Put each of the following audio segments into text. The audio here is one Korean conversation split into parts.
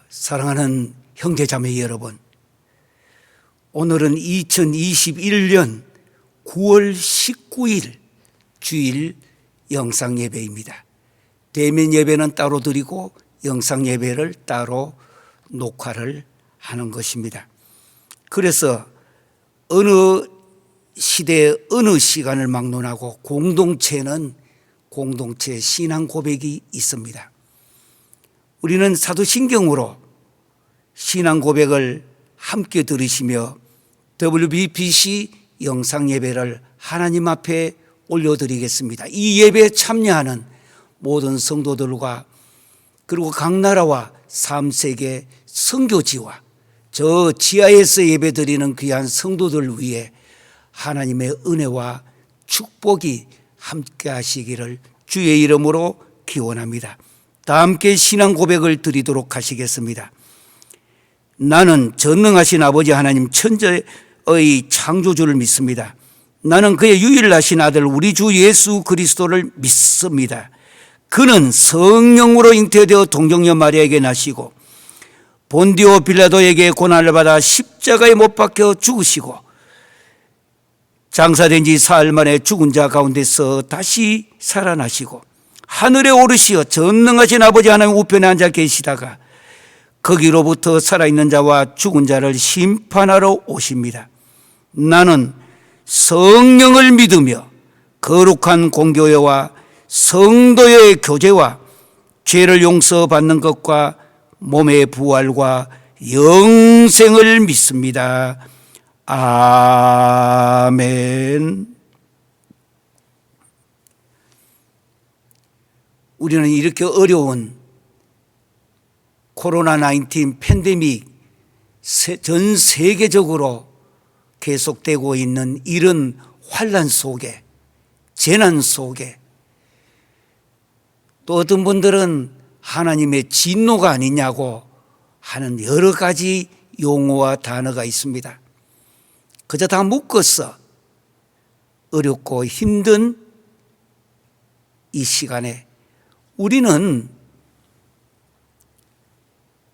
사랑하는 형제자매 여러분, 오늘은 2021년 9월 19일 주일 영상예배입니다. 대면 예배는 따로 드리고 영상예배를 따로 녹화를 하는 것입니다. 그래서 어느 시대에 어느 시간을 막론하고 공동체는 공동체 신앙 고백이 있습니다. 우리는 사도신경으로 신앙 고백을 함께 들으시며 WBPC 영상예배를 하나님 앞에 올려드리겠습니다. 이 예배에 참여하는 모든 성도들과 그리고 각 나라와 3세계 선교지와 저 지하에서 예배드리는 귀한 성도들 위해 하나님의 은혜와 축복이 함께 하시기를 주의 이름으로 기원합니다. 다 함께 신앙 고백을 드리도록 하시겠습니다. 나는 전능하신 아버지 하나님 천지의 창조주를 믿습니다. 나는 그의 유일하신 아들 우리 주 예수 그리스도를 믿습니다. 그는 성령으로 잉태되어 동정녀 마리아에게 나시고 본디오 빌라도에게 고난을 받아 십자가에 못 박혀 죽으시고 장사된 지 사흘 만에 죽은 자 가운데서 다시 살아나시고 하늘에 오르시어 전능하신 아버지 하나님 우편에 앉아 계시다가 거기로부터 살아있는 자와 죽은 자를 심판하러 오십니다. 나는 성령을 믿으며 거룩한 공교회와 성도의 교제와 죄를 용서받는 것과 몸의 부활과 영생을 믿습니다. 아멘. 우리는 이렇게 어려운 코로나19 팬데믹 전 세계적으로 계속되고 있는 이런 환난 속에, 재난 속에 또 어떤 분들은 하나님의 진노가 아니냐고 하는 여러 가지 용어와 단어가 있습니다. 그저 다 묶어서 어렵고 힘든 이 시간에 우리는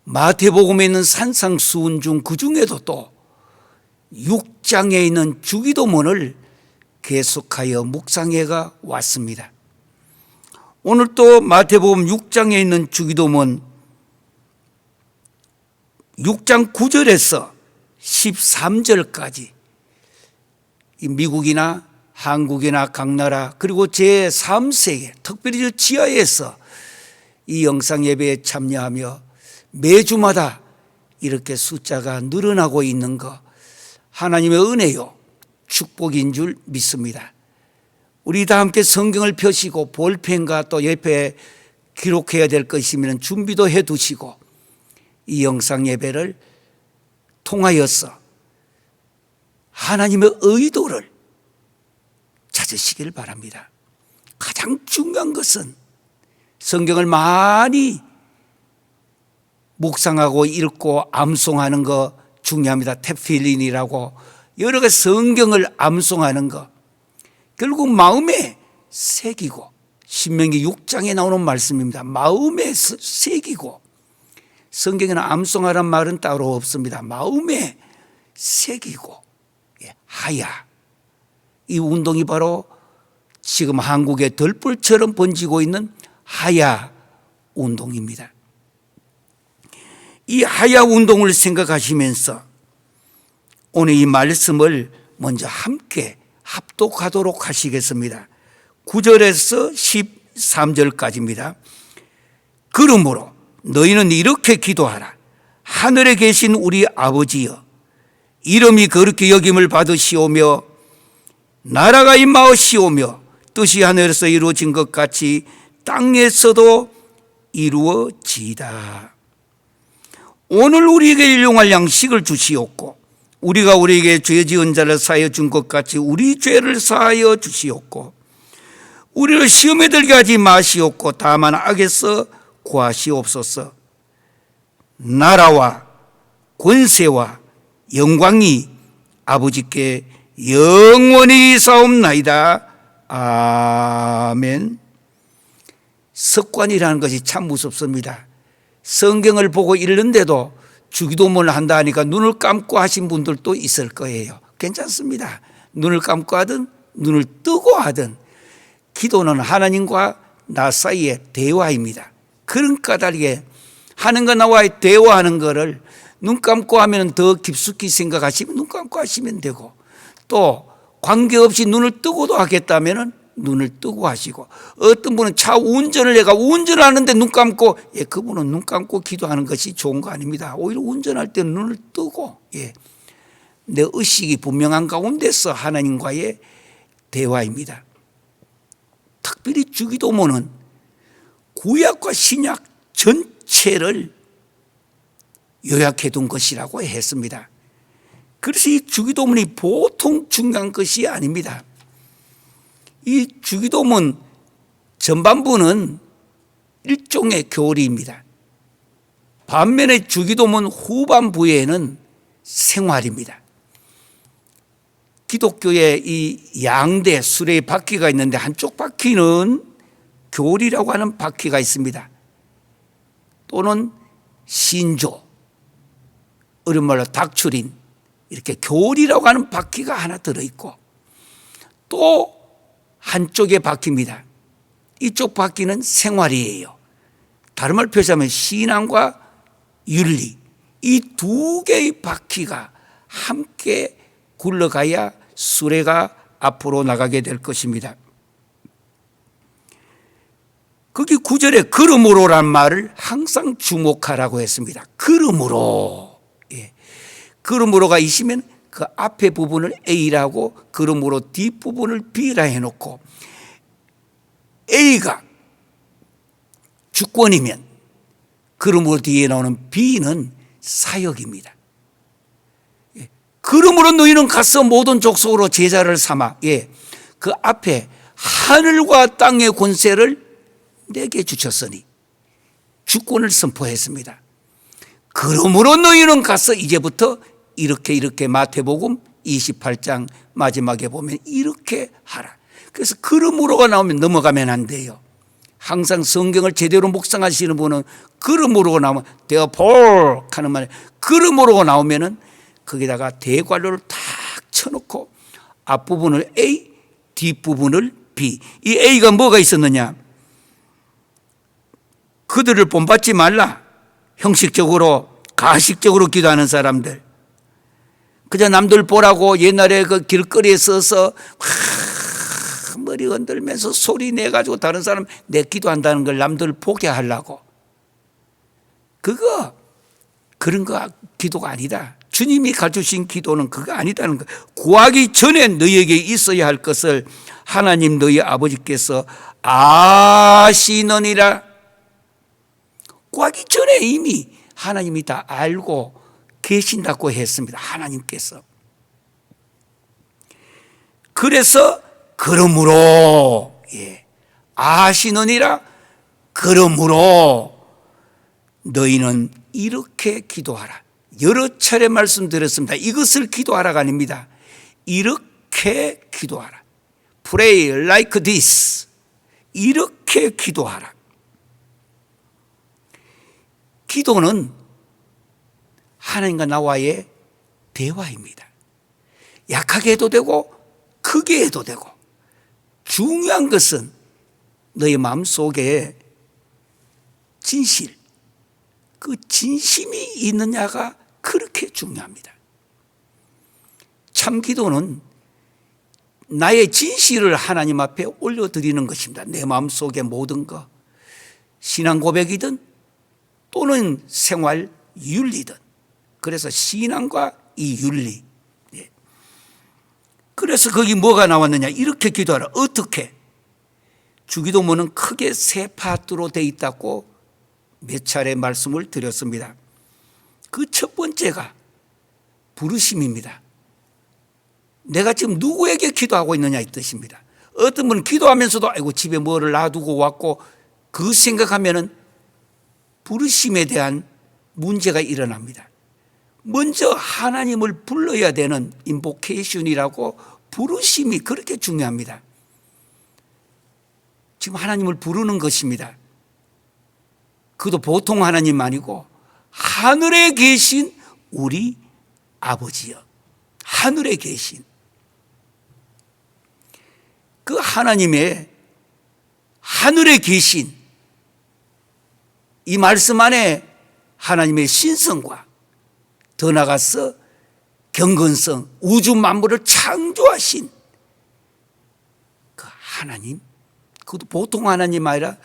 마태복음에 있는 산상수훈 중 그 중에도 또 6장에 있는 주기도문을 계속하여 묵상해가 왔습니다. 오늘 또 마태복음 6장에 있는 주기도문 6장 9절에서 13절까지 미국이나 한국이나 각 나라 그리고 제3세계 특별히 저 지하에서 이 영상 예배에 참여하며 매주마다 이렇게 숫자가 늘어나고 있는 것 하나님의 은혜요 축복인 줄 믿습니다. 우리 다 함께 성경을 펴시고 볼펜과 또 옆에 기록해야 될 것이면 준비도 해 두시고 이 영상 예배를 통하여서 하나님의 의도를 찾으시길 바랍니다. 가장 중요한 것은 성경을 많이 묵상하고 읽고 암송하는 거 중요합니다. 탭필린이라고 여러 가지 성경을 암송하는 거 결국 마음에 새기고 신명기 6장에 나오는 말씀입니다. 마음에 새기고 성경에는 암송하란 말은 따로 없습니다. 마음에 새기고 하야 이 운동이 바로 지금 한국의 들불처럼 번지고 있는 하야 운동입니다. 이 하야 운동을 생각하시면서 오늘 이 말씀을 먼저 함께 합독하도록 하시겠습니다. 9절에서 13절까지입니다. 그러므로 너희는 이렇게 기도하라. 하늘에 계신 우리 아버지여 이름이 거룩히 여김을 받으시오며 나라가 임하시오며 뜻이 하늘에서 이루어진 것 같이 땅에서도 이루어지이다. 오늘 우리에게 일용할 양식을 주시옵고 우리가 우리에게 죄 지은 자를 사하여 준 것 같이 우리 죄를 사하여 주시옵고 우리를 시험에 들게 하지 마시옵고 다만 악에서 구하시옵소서. 나라와 권세와 영광이 아버지께 영원히 사옵나이다. 아멘. 습관이라는 것이 참 무섭습니다. 성경을 보고 읽는데도 주기도문을 한다 하니까 눈을 감고 하신 분들도 있을 거예요. 괜찮습니다. 눈을 감고 하든 눈을 뜨고 하든 기도는 하나님과 나 사이의 대화입니다. 그런 까닭에 하나님과 나와의 대화하는 거를 눈 감고 하면 더 깊숙이 생각하시면 눈 감고 하시면 되고, 또 관계없이 눈을 뜨고도 하겠다면 눈을 뜨고 하시고, 어떤 분은 차 운전을 내가 운전을 하는데 눈 감고, 그분은 눈 감고 기도하는 것이 좋은 거 아닙니다. 오히려 운전할 때는 눈을 뜨고, 내 의식이 분명한 가운데서 하나님과의 대화입니다. 특별히 주기도문은 구약과 신약 전체를 요약해 둔 것이라고 했습니다. 그래서 이 주기도문이 보통 중요한 것이 아닙니다. 이 주기도문 전반부는 일종의 교리입니다. 반면에 주기도문 후반부에는 생활입니다. 기독교의 이 양대 수레의 바퀴가 있는데 한쪽 바퀴는 교리라고 하는 바퀴가 있습니다. 또는 신조, 어려운 말로 닥추린, 이렇게 교리라고 하는 바퀴가 하나 들어있고, 또 한쪽의 바퀴입니다. 이쪽 바퀴는 생활이에요. 다른 말로 표시하면 신앙과 윤리, 이 두 개의 바퀴가 함께 굴러가야 수레가 앞으로 나가게 될 것입니다. 거기 9절에 그러므로란 말을 항상 주목하라고 했습니다. 그러므로. 그러므로가 있으면 그 앞에 부분을 A라고, 그러므로 뒷부분을 B라 해놓고, A가 주권이면 그러므로 뒤에 나오는 B는 사역입니다. 그러므로 너희는 가서 모든 족속으로 제자를 삼아. 그 앞에 하늘과 땅의 권세를 내게 주셨으니 주권을 선포했습니다. 그러므로 너희는 가서 이제부터 이렇게 마태복음 28장 마지막에 보면 이렇게 하라. 그래서 그러므로가 나오면 넘어가면 안 돼요. 항상 성경을 제대로 묵상하시는 분은 그러므로가 나오면 therefore 하는 말에 그러므로가 나오면은 거기다가 대괄호를 탁 쳐놓고 앞부분을 A, 뒷부분을 B. 이 A가 뭐가 있었느냐? 그들을 본받지 말라. 형식적으로 가식적으로 기도하는 사람들, 그저 남들 보라고 옛날에 그 길거리에 서서 머리 흔들면서 소리 내가지고 다른 사람 내 기도한다는 걸 남들 보게 하려고, 그런 거 기도가 아니다. 주님이 가르치신 기도는 그거 아니다는 거. 구하기 전에 너희에게 있어야 할 것을 하나님 너희 아버지께서 아시느니라. 구하기 전에 이미 하나님이 다 알고 계신다고 했습니다. 하나님께서. 그래서 그러므로 아시느니라. 그러므로 너희는 이렇게 기도하라. 여러 차례 말씀드렸습니다. 이것을 기도하라가 아닙니다. 이렇게 기도하라. Pray like this. 이렇게 기도하라. 기도는 하나님과 나와의 대화입니다. 약하게 해도 되고 크게 해도 되고, 중요한 것은 너의 마음속에 진실, 그 진심이 있느냐가 그렇게 중요합니다. 참 기도는 나의 진실을 하나님 앞에 올려드리는 것입니다. 내 마음속의 모든 것, 신앙 고백이든 또는 생활 윤리든. 그래서 신앙과 이 윤리. 그래서 거기 뭐가 나왔느냐? 이렇게 기도하라. 어떻게? 주기도문은 크게 세 파트로 되어 있다고 몇 차례 말씀을 드렸습니다. 그 첫 번째가 부르심입니다. 내가 지금 누구에게 기도하고 있느냐 이 뜻입니다. 어떤 분은 기도하면서도 아이고 집에 뭐를 놔두고 왔고, 그 생각하면은 부르심에 대한 문제가 일어납니다. 먼저 하나님을 불러야 되는 인보케이션이라고, 부르심이 그렇게 중요합니다. 지금 하나님을 부르는 것입니다. 그도 보통 하나님 아니고 하늘에 계신 우리 아버지요. 하늘에 계신 그 하나님의 하늘에 계신 이 말씀 안에 하나님의 신성과 더 나아가서 경건성, 우주 만물을 창조하신 그 하나님, 그것도 보통 하나님 아니라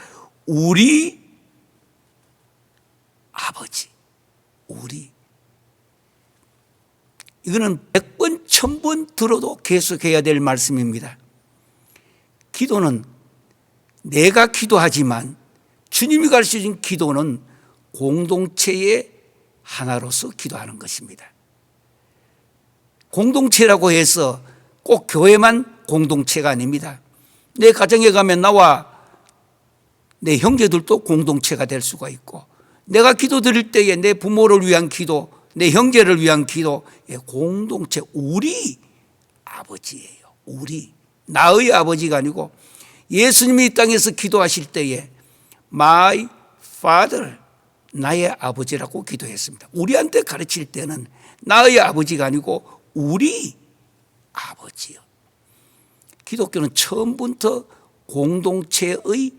우리 아버지, 우리. 이거는 100번, 1000번 들어도 계속해야 될 말씀입니다. 기도는 내가 기도하지만 주님이 가르쳐준 기도는 공동체의 하나로서 기도하는 것입니다. 공동체라고 해서 꼭 교회만 공동체가 아닙니다. 내 가정에 가면 나와 내 형제들도 공동체가 될 수가 있고, 내가 기도 드릴 때에 내 부모를 위한 기도, 내 형제를 위한 기도, 공동체, 우리 아버지예요. 우리, 나의 아버지가 아니고 예수님이 이 땅에서 기도하실 때에 My Father, 나의 아버지라고 기도했습니다. 우리한테 가르칠 때는 나의 아버지가 아니고 우리 아버지요. 기독교는 처음부터 공동체의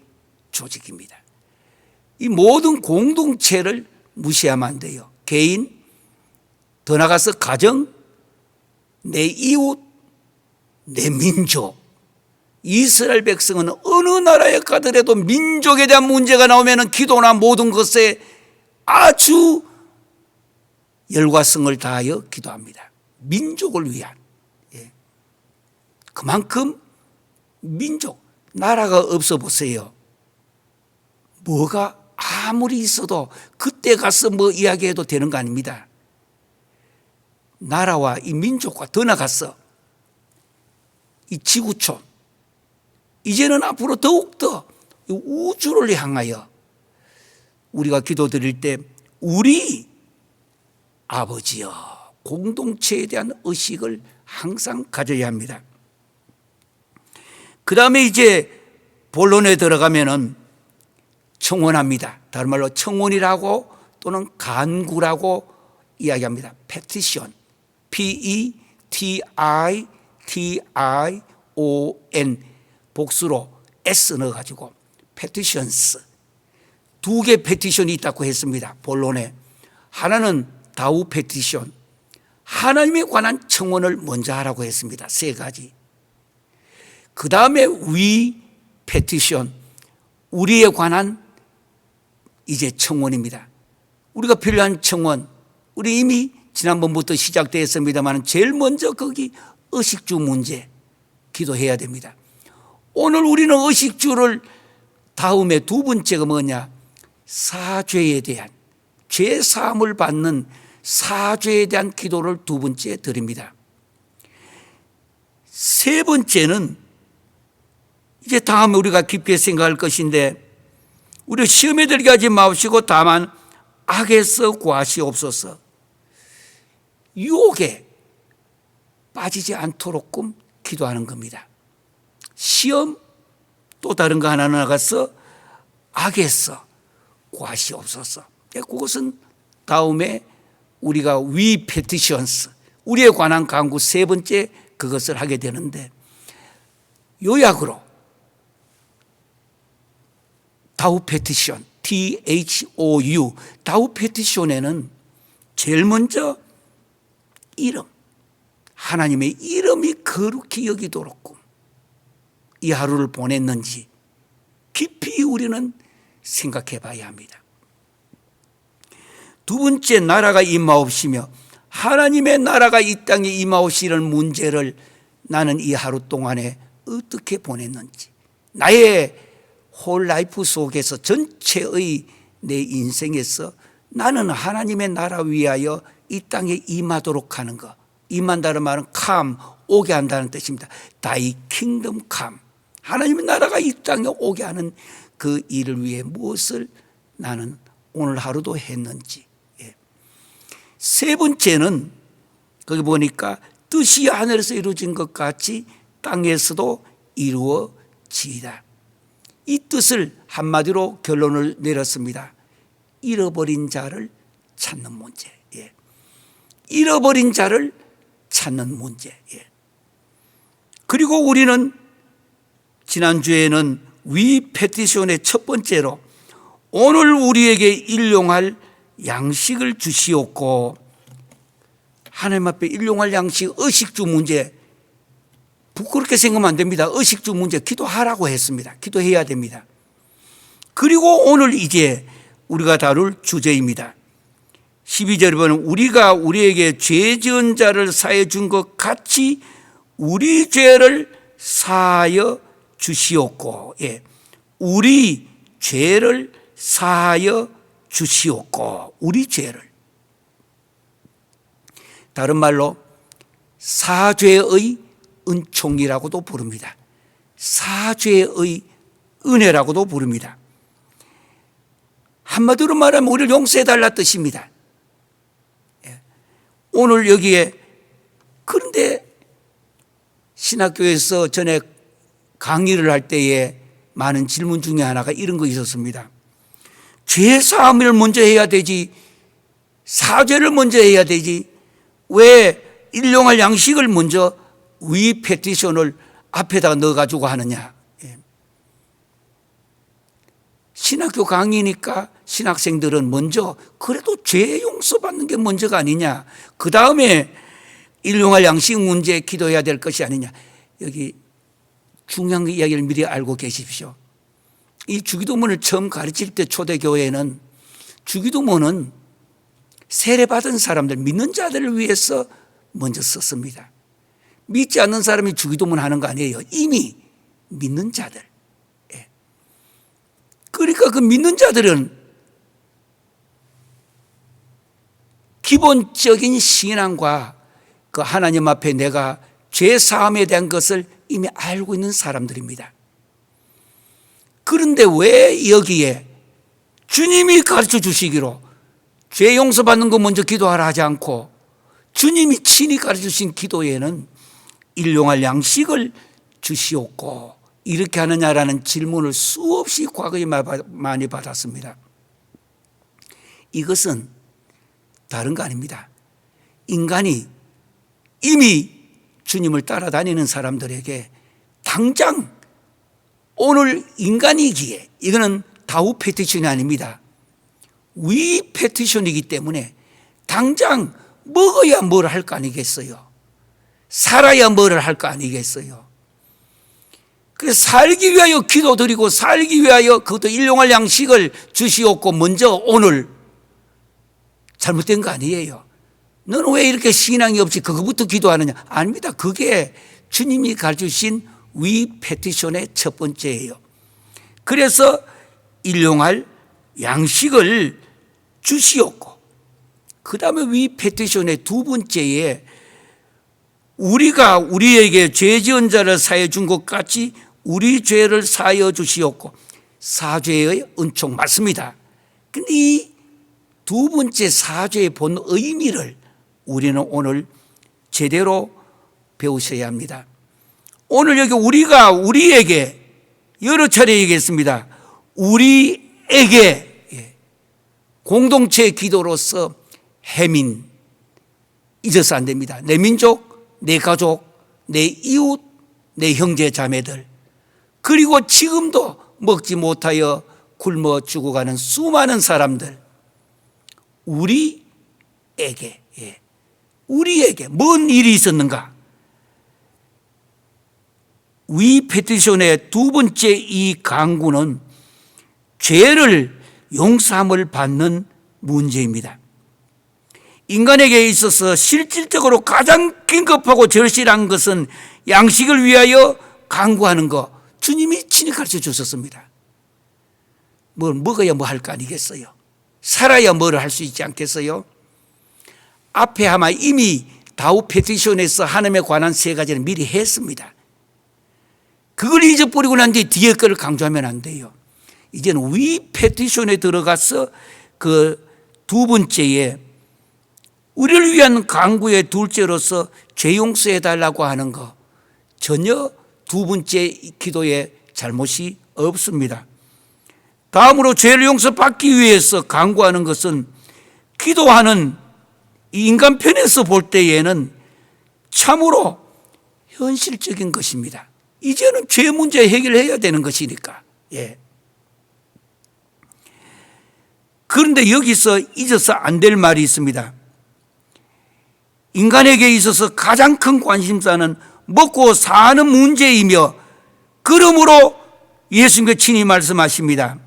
조직입니다. 이 모든 공동체를 무시하면 안 돼요. 개인, 더 나아가서 가정, 내 이웃, 내 민족. 이스라엘 백성은 어느 나라에 가더라도 민족에 대한 문제가 나오면 기도나 모든 것에 아주 열과성을 다하여 기도합니다. 민족을 위한. 그만큼 민족, 나라가 없어 보세요. 뭐가 아무리 있어도 그때 가서 뭐 이야기해도 되는 거 아닙니다. 나라와 이 민족과 더 나아가서 이 지구촌, 이제는 앞으로 더욱더 우주를 향하여 우리가 기도드릴 때 우리 아버지여, 공동체에 대한 의식을 항상 가져야 합니다. 그 다음에 이제 본론에 들어가면은 청원합니다. 다른 말로 청원이라고 또는 간구라고 이야기합니다. petition, P-E-T-I-T-I-O-N, 복수로 S 넣어가지고 petitions. 두 개 petition이 있다고 했습니다. 본론에. 하나는 다우 petition, 하나님에 관한 청원을 먼저 하라고 했습니다. 세 가지. 그 다음에 we petition, 우리에 관한 이제 청원입니다. 우리가 필요한 청원, 우리 이미 지난번부터 시작되었습니다만 제일 먼저 거기 의식주 문제 기도해야 됩니다. 오늘 우리는 의식주를 다음에 두 번째가 뭐냐? 사죄에 대한, 죄 사함을 받는 사죄에 대한 기도를 두 번째 드립니다. 세 번째는 이제 다음에 우리가 깊게 생각할 것인데, 우리 시험에 들게 하지 마시고 다만 악에서 구하시옵소서. 유혹에 빠지지 않도록끔 기도하는 겁니다. 시험, 또 다른 거 하나 나가서 악에서 구하시옵소서. 그것은 다음에 우리가 we petitions, 우리에 관한 간구 세 번째 그것을 하게 되는데, 요약으로 다우 페티션, THOU, 다우 페티션에는 제일 먼저 이름, 하나님의 이름이 거룩히 여기도록 이 하루를 보냈는지 깊이 우리는 생각해 봐야 합니다. 두 번째, 나라가 임하옵시며, 하나님의 나라가 이 땅에 임하옵시는 문제를 나는 이 하루 동안에 어떻게 보냈는지, 나의 홀 라이프 속에서 전체의 내 인생에서 나는 하나님의 나라 위하여 이 땅에 임하도록 하는 것, 임한다는 말은 come, 오게 한다는 뜻입니다. Thy kingdom come, 하나님의 나라가 이 땅에 오게 하는 그 일을 위해 무엇을 나는 오늘 하루도 했는지. 세 번째는 거기 보니까 뜻이 하늘에서 이루어진 것 같이 땅에서도 이루어지이다. 이 뜻을 한마디로 결론을 내렸습니다. 잃어버린 자를 찾는 문제. 예. 잃어버린 자를 찾는 문제. 예. 그리고 우리는 지난주에는 위 페티션의 첫 번째로 오늘 우리에게 일용할 양식을 주시옵고, 하나님 앞에 일용할 양식, 의식주 문제, 부끄럽게 생각하면 안 됩니다. 의식주 문제 기도하라고 했습니다. 기도해야 됩니다. 그리고 오늘 이제 우리가 다룰 주제입니다. 12절에 보면 우리가 우리에게 죄 지은 자를 사해 준 것 같이 우리 죄를 사하여 주시옵고, 예, 우리 죄를 사하여 주시옵고, 우리 죄를, 다른 말로 사죄의 은총이라고도 부릅니다. 사죄의 은혜라고도 부릅니다. 한마디로 말하면 우리를 용서해달라 뜻입니다. 오늘 여기에, 그런데 신학교에서 전에 강의를 할 때에 많은 질문 중에 하나가 이런 거 있었습니다. 죄 사함을 먼저 해야 되지, 사죄를 먼저 해야 되지, 왜 일용할 양식을 먼저 위 페티션을 앞에다 넣어가지고 하느냐. 신학교 강의니까 신학생들은 먼저 그래도 죄 용서받는 게 먼저가 아니냐, 그 다음에 일용할 양식 문제 기도해야 될 것이 아니냐. 여기 중요한 이야기를 미리 알고 계십시오. 이 주기도문을 처음 가르칠 때 초대교회는 주기도문은 세례받은 사람들, 믿는 자들을 위해서 먼저 썼습니다. 믿지 않는 사람이 주기도문 하는 거 아니에요. 이미 믿는 자들. 그러니까 그 믿는 자들은 기본적인 신앙과 그 하나님 앞에 내가 죄 사함에 대한 것을 이미 알고 있는 사람들입니다. 그런데 왜 여기에 주님이 가르쳐 주시기로 죄 용서받는 거 먼저 기도하라 하지 않고 주님이 친히 가르쳐 주신 기도에는 일용할 양식을 주시옵고 이렇게 하느냐라는 질문을 수없이 과거에 많이 받았습니다. 이것은 다른 거 아닙니다. 인간이 이미 주님을 따라다니는 사람들에게 당장 오늘 인간이기에, 이거는 다우 페티션이 아닙니다. 위 페티션이기 때문에 당장 먹어야 뭘 할 거 아니겠어요. 살아야 뭐를 할 거 아니겠어요. 그래서 살기 위하여 기도드리고 살기 위하여 그것도 일용할 양식을 주시옵고 먼저 오늘 잘못된 거 아니에요. 너는 왜 이렇게 신앙이 없이 그거부터 기도하느냐. 아닙니다. 그게 주님이 가르치신 위 페티션의 첫 번째예요. 그래서 일용할 양식을 주시옵고 그 다음에 위 페티션의 두 번째에 우리가 우리에게 죄 지은 자를 사해 준 것 같이 우리 죄를 사하여 주시옵고, 사죄의 은총 맞습니다. 그런데 이 두 번째 사죄의 본 의미를 우리는 오늘 제대로 배우셔야 합니다. 오늘 여기 우리가 우리에게 여러 차례 얘기했습니다. 우리에게 공동체 기도로서 해민 잊어서 안 됩니다. 내 민족, 내 가족, 내 이웃, 내 형제 자매들, 그리고 지금도 먹지 못하여 굶어 죽어가는 수많은 사람들, 우리에게 뭔 일이 있었는가? 위 페티션의 두 번째 이 강구는 죄를 용서함을 받는 문제입니다. 인간에게 있어서 실질적으로 가장 긴급하고 절실한 것은 양식을 위하여 강구하는 것, 주님이 친히 가르쳐 주셨습니다. 뭘 먹어야 뭐 할 거 아니겠어요? 살아야 뭐를 할 수 있지 않겠어요? 앞에 아마 이미 다우 페티션에서 하나님에 관한 세 가지를 미리 했습니다. 그걸 잊어버리고 난 뒤에 뒤에 거를 강조하면 안 돼요. 이제는 위 페티션에 들어가서 그 두 번째에 우리를 위한 강구의 둘째로서 죄 용서해달라고 하는 거, 전혀 두 번째 기도에 잘못이 없습니다. 다음으로 죄를 용서받기 위해서 간구하는 것은 기도하는 이 인간편에서 볼 때에는 참으로 현실적인 것입니다. 이제는 죄 문제 해결해야 되는 것이니까. 예. 그런데 여기서 잊어서 안 될 말이 있습니다. 인간에게 있어서 가장 큰 관심사는 먹고 사는 문제이며, 그러므로 예수님께 친히 말씀하십니다.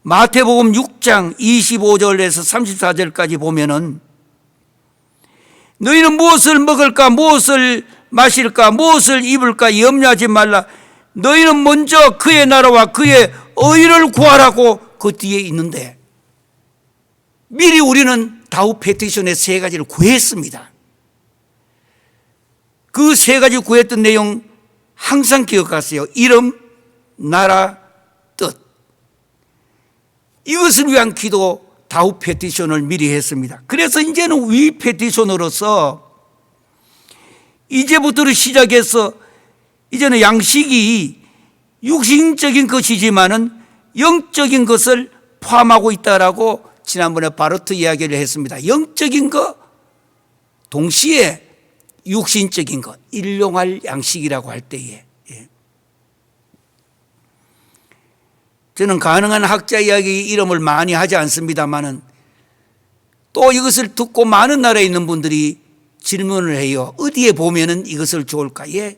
마태복음 6장 25절에서 34절까지 보면은 너희는 무엇을 먹을까, 무엇을 마실까, 무엇을 입을까 염려하지 말라. 너희는 먼저 그의 나라와 그의 의를 구하라고 그 뒤에 있는데, 미리 우리는 다우 페티션의 세 가지를 구했습니다. 그 세 가지 구했던 내용 항상 기억하세요. 이름, 나라, 뜻. 이것을 위한 기도 다우 페티션을 미리 했습니다. 그래서 이제는 위 페티션으로서 이제부터를 시작해서 이제는 양식이 육신적인 것이지만은 영적인 것을 포함하고 있다라고 지난번에 바르트 이야기를 했습니다. 영적인 것 동시에 육신적인 것, 일용할 양식이라고 할 때에, 저는 가능한 학자 이야기 이름을 많이 하지 않습니다만은 또 이것을 듣고 많은 나라에 있는 분들이 질문을 해요. 어디에 보면은 이것을 좋을까? 예,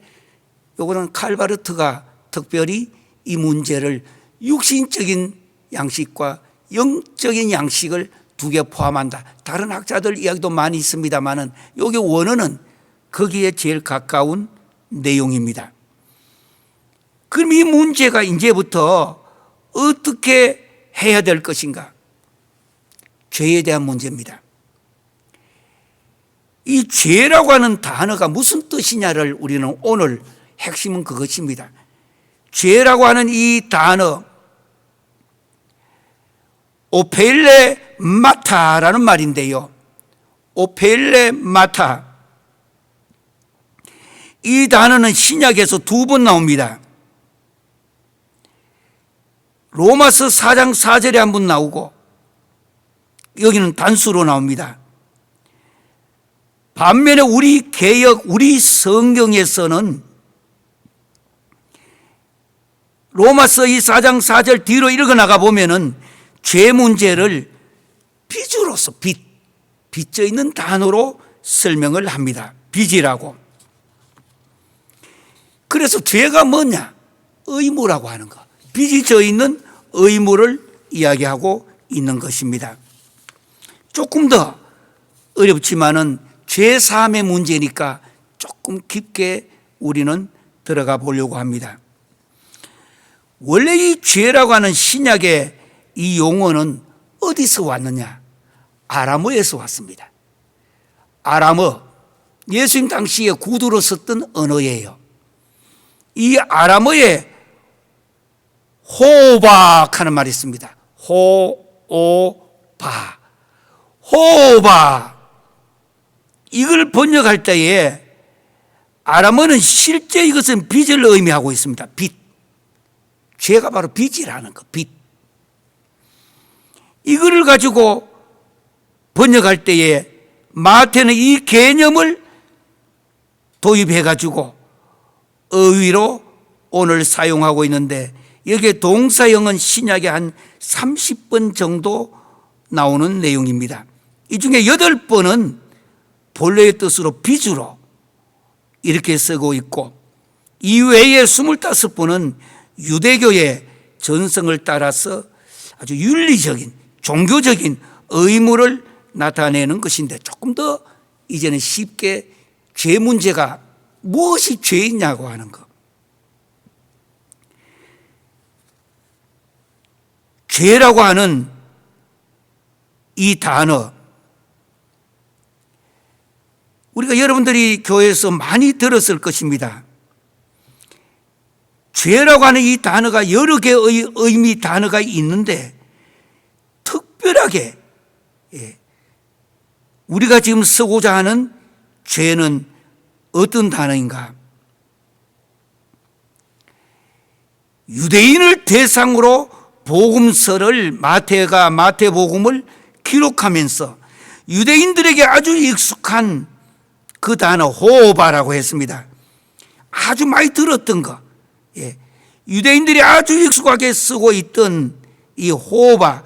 요거는 칼바르트가 특별히 이 문제를 육신적인 양식과 영적인 양식을 두 개 포함한다. 다른 학자들 이야기도 많이 있습니다만은 여기 원어는 거기에 제일 가까운 내용입니다. 그럼 이 문제가 이제부터 어떻게 해야 될 것인가? 죄에 대한 문제입니다. 이 죄라고 하는 단어가 무슨 뜻이냐를 우리는 오늘 핵심은 그것입니다. 죄라고 하는 이 단어, 오펠레 마타라는 말인데요. 오펠레 마타. 이 단어는 신약에서 두 번 나옵니다. 로마서 4장 4절에 한 번 나오고 여기는 단수로 나옵니다. 반면에 우리 개역, 우리 성경에서는 로마서 이 4장 4절 뒤로 읽어나가 보면은 죄 문제를 빚으로서 빚져 있는 단어로 설명을 합니다. 빚이라고. 그래서 죄가 뭐냐? 의무라고 하는 것. 빚이 져 있는 의무를 이야기하고 있는 것입니다. 조금 더 어렵지만은 죄 사함의 문제니까 조금 깊게 우리는 들어가 보려고 합니다. 원래 이 죄라고 하는 신약의 이 용어는 어디서 왔느냐? 아람어에서 왔습니다. 아람어, 예수님 당시에 구두로 썼던 언어예요. 이 아람어에 호오박 하는 말이 있습니다. 호오바. 호오바. 이걸 번역할 때에 아람어는 실제 이것은 빚을 의미하고 있습니다. 빚. 죄가 바로 빚이라는 거, 빚. 이거를 가지고 번역할 때에 마태는 이 개념을 도입해 가지고 어휘로 오늘 사용하고 있는데 여기에 동사형은 신약에 한 30번 정도 나오는 내용입니다. 이 중에 8번은 본래의 뜻으로 빚으로 이렇게 쓰고 있고 이외에 25번은 유대교의 전성을 따라서 아주 윤리적인 종교적인 의무를 나타내는 것인데 조금 더 이제는 쉽게 죄 문제가 무엇이 죄이냐고 하는 것. 죄라고 하는 이 단어, 우리가 여러분들이 교회에서 많이 들었을 것입니다. 죄라고 하는 이 단어가 여러 개의 의미 단어가 있는데 특별하게 우리가 지금 쓰고자 하는 죄는 어떤 단어인가? 유대인을 대상으로 복음서를 마태가 마태복음을 기록하면서 유대인들에게 아주 익숙한 그 단어 호바라고 했습니다. 아주 많이 들었던 거. 예. 유대인들이 아주 익숙하게 쓰고 있던 이 호바,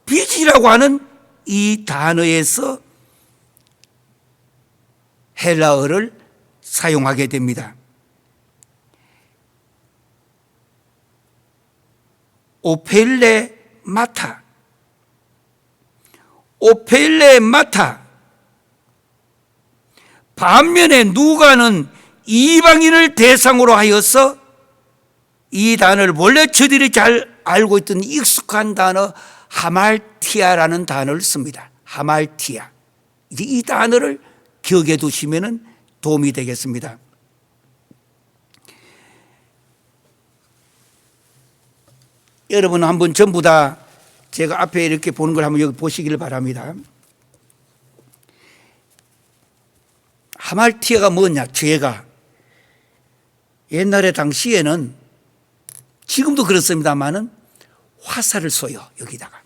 빚이라고 하는 이 단어에서 헬라어를 사용하게 됩니다. 오펠레 마타, 오펠레 마타. 반면에 누가는 이방인을 대상으로 하여서 이 단어를 원래 저들이 잘 알고 있던 익숙한 단어 하말티아라는 단어를 씁니다. 하말티아. 이제 이 단어를 기억해 두시면 도움이 되겠습니다. 여러분 한번 전부 다 제가 앞에 이렇게 보는 걸 한번 여기 보시기를 바랍니다. 하말티아가 뭐냐? 죄가 옛날에 당시에는 지금도 그렇습니다만은 화살을 쏘요. 여기다가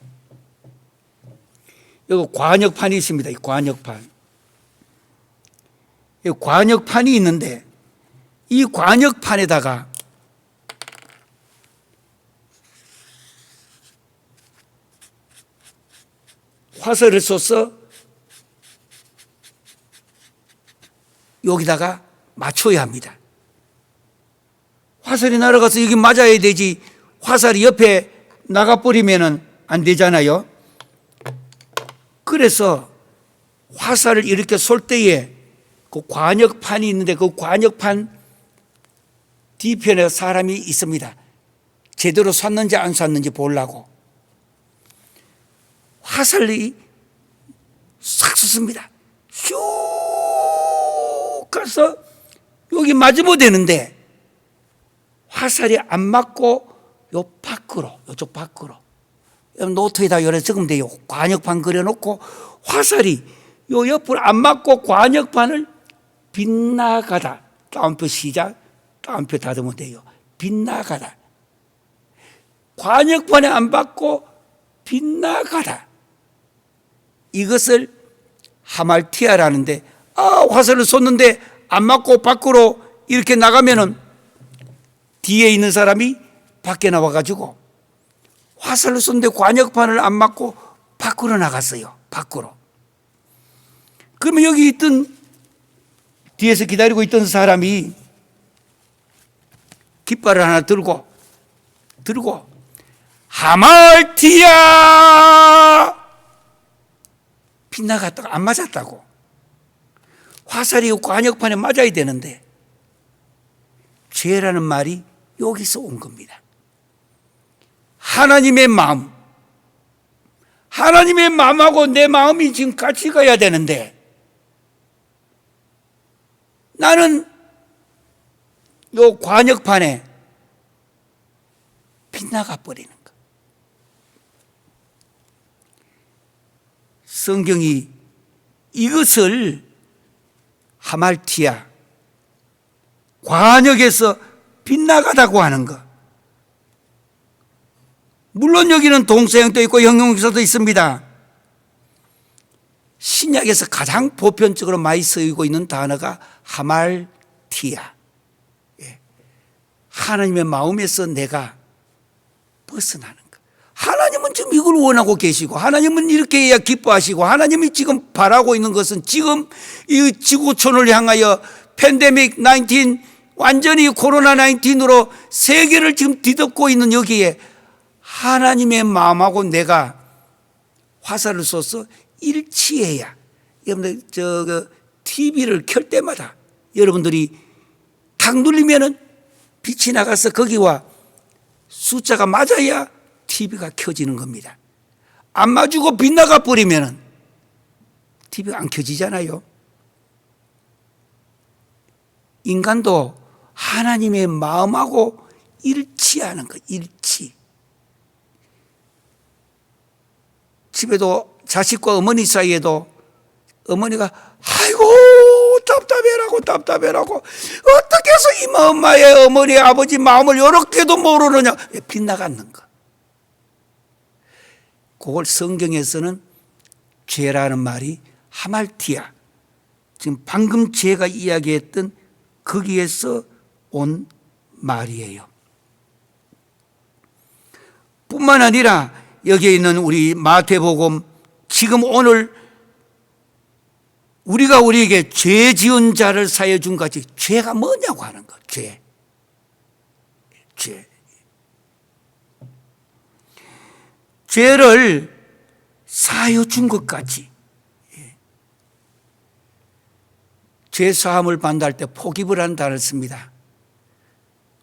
여기 관역판이 있습니다. 이 관역판. 이 관역판이 있는데 이 관역판에다가 화살을 쏘서 여기다가 맞춰야 합니다. 화살이 날아가서 여기 맞아야 되지 화살이 옆에 나가버리면 안 되잖아요. 그래서 화살을 이렇게 쏠 때에 그 관역판이 있는데 그 관역판 뒤편에 사람이 있습니다. 제대로 쐈는지 안 쐈는지 보려고 화살이 싹 쏘습니다. 슉 가서 여기 맞으면 되는데 화살이 안 맞고 요 밖으로, 요쪽 밖으로. 노트에다 이렇게 적으면 돼요. 관역판 그려놓고 화살이 요 옆으로 안 맞고 관역판을 빗나가다. 따옴표 시작, 따옴표 닫으면 돼요. 빗나가다. 관역판에 안 맞고 빗나가다. 이것을 하말티아라는데, 화살을 쏘는데 안 맞고 밖으로 이렇게 나가면은 뒤에 있는 사람이 밖에 나와가지고 화살을 쏘는데 관역판을 안 맞고 밖으로 나갔어요. 밖으로. 그러면 여기 있던 뒤에서 기다리고 있던 사람이 깃발을 하나 들고 하말티아 빗나갔다가 안 맞았다고. 화살이 관역판에 맞아야 되는데 죄라는 말이 여기서 온 겁니다. 하나님의 마음, 하나님의 마음하고 내 마음이 지금 같이 가야 되는데 나는 요 관역판에 빗나가 버리는 거. 성경이 이것을 하말티아, 관역에서 빗나가다고 하는 것. 물론 여기는 동서형도 있고 형용사도 있습니다. 신약에서 가장 보편적으로 많이 쓰이고 있는 단어가 하말티아. 하나님의 마음에서 내가 벗어나는 것. 하나님은 지금 이걸 원하고 계시고 하나님은 이렇게 해야 기뻐하시고 하나님이 지금 바라고 있는 것은 지금 이 지구촌을 향하여 팬데믹 19 완전히 코로나 19으로 세계를 지금 뒤덮고 있는 여기에 하나님의 마음하고 내가 화살을 쏘서 일치해야. 여러분들 TV를 켤 때마다 여러분들이 탁 누르면은 빛이 나가서 거기와 숫자가 맞아야 TV가 켜지는 겁니다. 안 맞고 빗나가 버리면은 TV가 안 켜지잖아요. 인간도 하나님의 마음하고 일치하는 것, 일치. 집에도 자식과 어머니 사이에도 어머니가 아이고 답답해라고 어떻게 해서 이 엄마의 어머니 아버지 마음을 이렇게도 모르느냐. 빗나가는 거. 그걸 성경에서는 죄라는 말이 하말티아, 지금 방금 제가 이야기했던 거기에서 온 말이에요. 뿐만 아니라 여기에 있는 우리 마태복음, 지금 오늘 우리가 우리에게 죄 지은 자를 사여 준 것이 죄가 뭐냐고 하는 것. 죄. 죄를 사여 준 것까지. 죄 사함을 받는할 때 포기부라는 단어를 씁니다.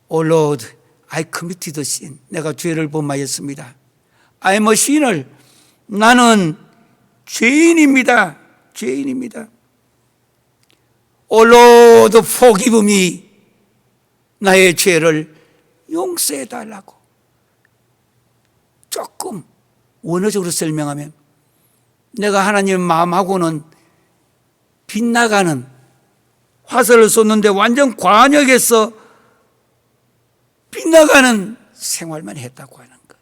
Oh Lord, I committed sin. 내가 죄를 범하였습니다. I am a sinner. 나는 죄인입니다. Oh Lord, forgive me. 나의 죄를 용서해 달라고. 조금 원어적으로 설명하면 내가 하나님의 마음하고는 빗나가는 화살을 쏘는데 완전 관역에서 빗나가는 생활만 했다고 하는 것.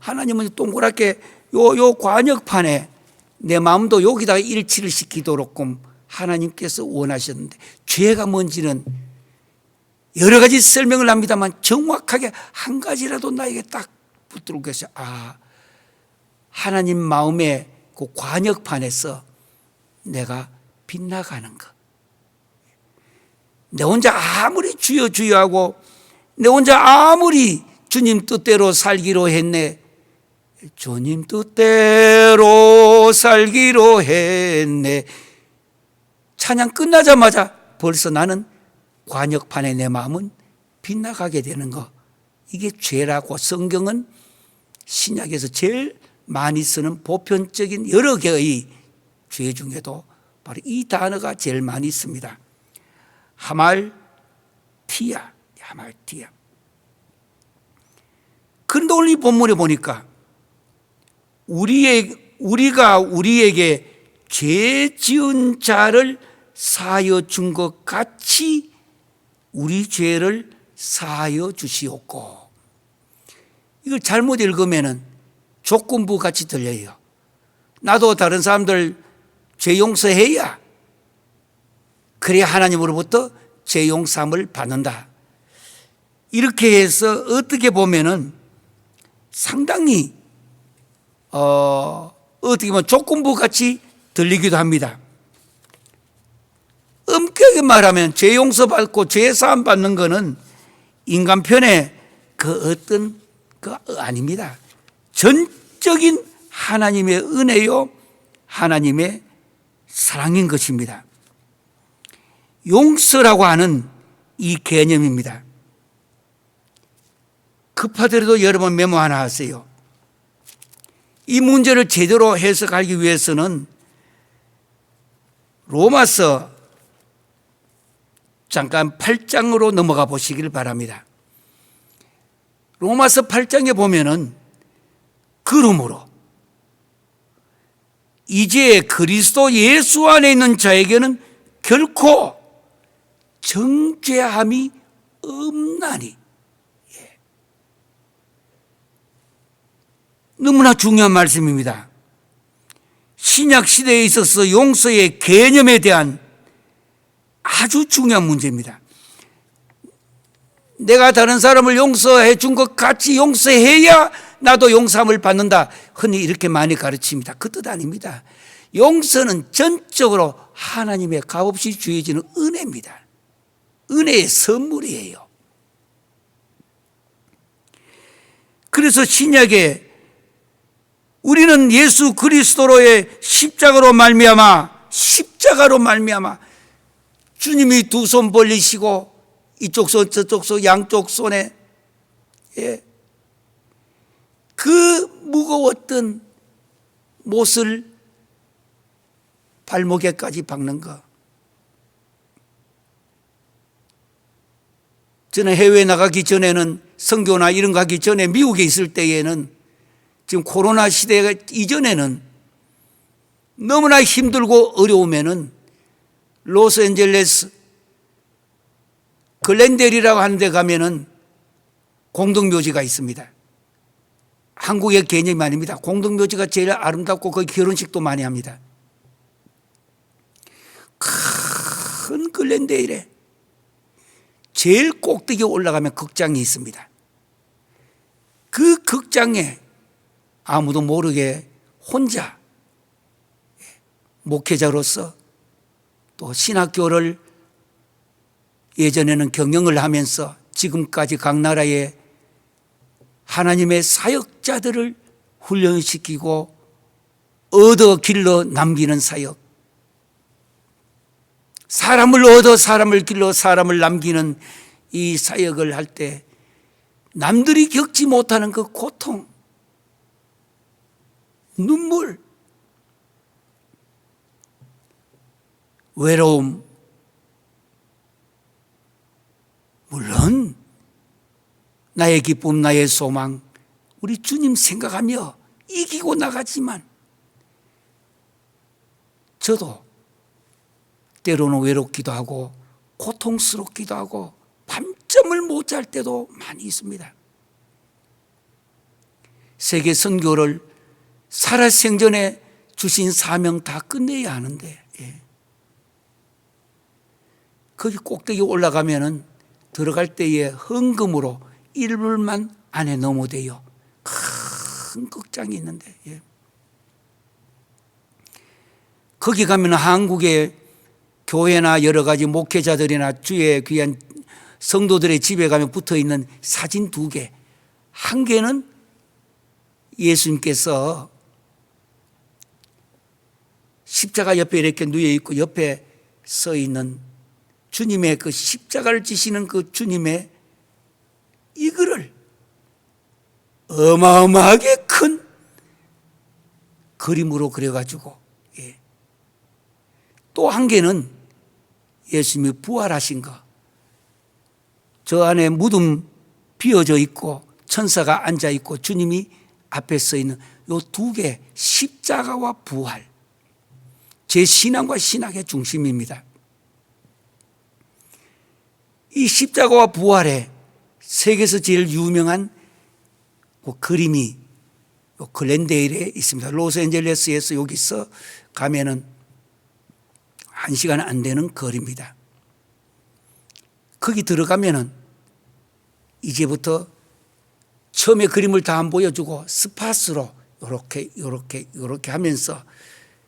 하나님은 동그랗게 요 관역판에 내 마음도 여기다가 일치를 시키도록 하나님께서 원하셨는데, 죄가 뭔지는 여러 가지 설명을 합니다만 정확하게 한 가지라도 나에게 딱 붙들고 계세요. 하나님 마음의 그 관역판에서 내가 빗나가는 것. 내 혼자 아무리 주여 주여하고 내 혼자 아무리 주님 뜻대로 살기로 했네. 주님 뜻대로 살기로 했네. 찬양 끝나자마자 벌써 나는 관역판에 내 마음은 빗나가게 되는 거. 이게 죄라고 성경은 신약에서 제일 많이 쓰는 보편적인 여러 개의 죄 중에도 바로 이 단어가 제일 많이 씁니다. 하말티아. 그런데 오늘 이 본문에 보니까 우리가 우리에게 죄 지은 자를 사하여 준 것 같이 우리 죄를 사하여 주시옵고. 이걸 잘못 읽으면 조건부 같이 들려요. 나도 다른 사람들 죄 용서해야 그래야 하나님으로부터 죄 용서함을 받는다. 이렇게 해서 어떻게 보면은 상당히 어떻게 보면 조건부 같이 들리기도 합니다. 엄격하게 말하면 죄 용서받고 죄 사함 받는 것은 인간편의 그 어떤 아닙니다. 전적인 하나님의 은혜요, 하나님의 사랑인 것입니다. 용서라고 하는 이 개념입니다. 급하더라도 여러분 메모 하나 하세요. 이 문제를 제대로 해석하기 위해서는 로마서 잠깐 8장으로 넘어가 보시길 바랍니다. 로마서 8장에 보면은 그러므로 이제 그리스도 예수 안에 있는 자에게는 결코 정죄함이 없나니. 너무나 중요한 말씀입니다. 신약 시대에 있어서 용서의 개념에 대한 아주 중요한 문제입니다. 내가 다른 사람을 용서해 준 것 같이 용서해야 나도 용서함을 받는다. 흔히 이렇게 많이 가르칩니다. 그 뜻 아닙니다. 용서는 전적으로 하나님의 값없이 주어지는 은혜입니다. 은혜의 선물이에요. 그래서 신약에 우리는 예수 그리스도로의 십자가로 말미암아 주님이 두 손 벌리시고 이쪽 손 저쪽 손 양쪽 손에 그 무거웠던 못을 발목에까지 박는 거. 저는 해외에 나가기 전에는 선교나 이런 거 가기 전에 미국에 있을 때에는 지금 코로나 시대가 이전에는 너무나 힘들고 어려우면은 로스앤젤레스 글렌델이라고 하는 데 가면은 공동묘지가 있습니다. 한국의 개념이 아닙니다. 공동묘지가 제일 아름답고 거기 결혼식도 많이 합니다. 큰 글렌데일에 제일 꼭대기에 올라가면 극장이 있습니다. 그 극장에 아무도 모르게 혼자 목회자로서 또 신학교를 예전에는 경영을 하면서 지금까지 각 나라에 하나님의 사역자들을 훈련시키고 얻어 길러 남기는 사역, 사람을 얻어 사람을 길러 사람을 남기는 이 사역을 할 때 남들이 겪지 못하는 그 고통, 눈물, 외로움, 물론 나의 기쁨, 나의 소망, 우리 주님 생각하며 이기고 나가지만 저도 때로는 외롭기도 하고 고통스럽기도 하고 밤잠을 못 잘 때도 많이 있습니다. 세계 선교를 살아생전에 주신 사명 다 끝내야 하는데 거기 꼭대기 올라가면은 들어갈 때에 헌금으로 1불만 안에 넣어대요. 큰 극장이 있는데 거기 가면 한국의 교회나 여러 가지 목회자들이나 주의 귀한 성도들의 집에 가면 붙어있는 사진 2개, 한 개는 예수님께서 십자가 옆에 이렇게 누워있고 옆에 써있는 주님의 그 십자가를 지시는 그 주님의 이거를 어마어마하게 큰 그림으로 그려가지고 또 한 개는 예수님이 부활하신 거, 저 안에 무덤 비어져 있고 천사가 앉아 있고 주님이 앞에 서 있는 요 2개, 십자가와 부활, 제 신앙과 신학의 중심입니다. 이 십자가와 부활에 세계에서 제일 유명한 그 그림이 글렌데일에 있습니다. 로스앤젤레스에서 여기서 가면은 1시간 안 되는 거리입니다. 거기 들어가면은 이제부터 처음에 그림을 다 안 보여주고 스팟으로 이렇게 하면서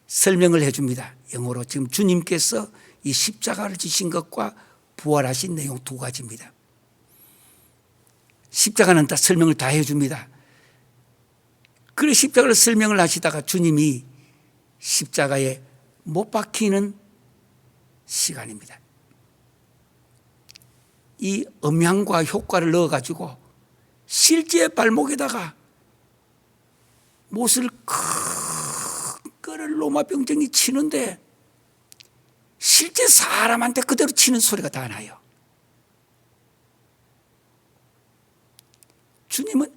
설명을 해줍니다. 영어로. 지금 주님께서 이 십자가를 지신 것과 부활하신 내용 2가지입니다. 십자가는 다 설명을 다 해줍니다. 그래 십자가를 설명을 하시다가 주님이 십자가에 못 박히는 시간입니다. 이 음향과 효과를 넣어가지고 실제 발목에다가 못을 큰 거를 로마 병정이 치는데 실제 사람한테 그대로 치는 소리가 다 나요. 주님은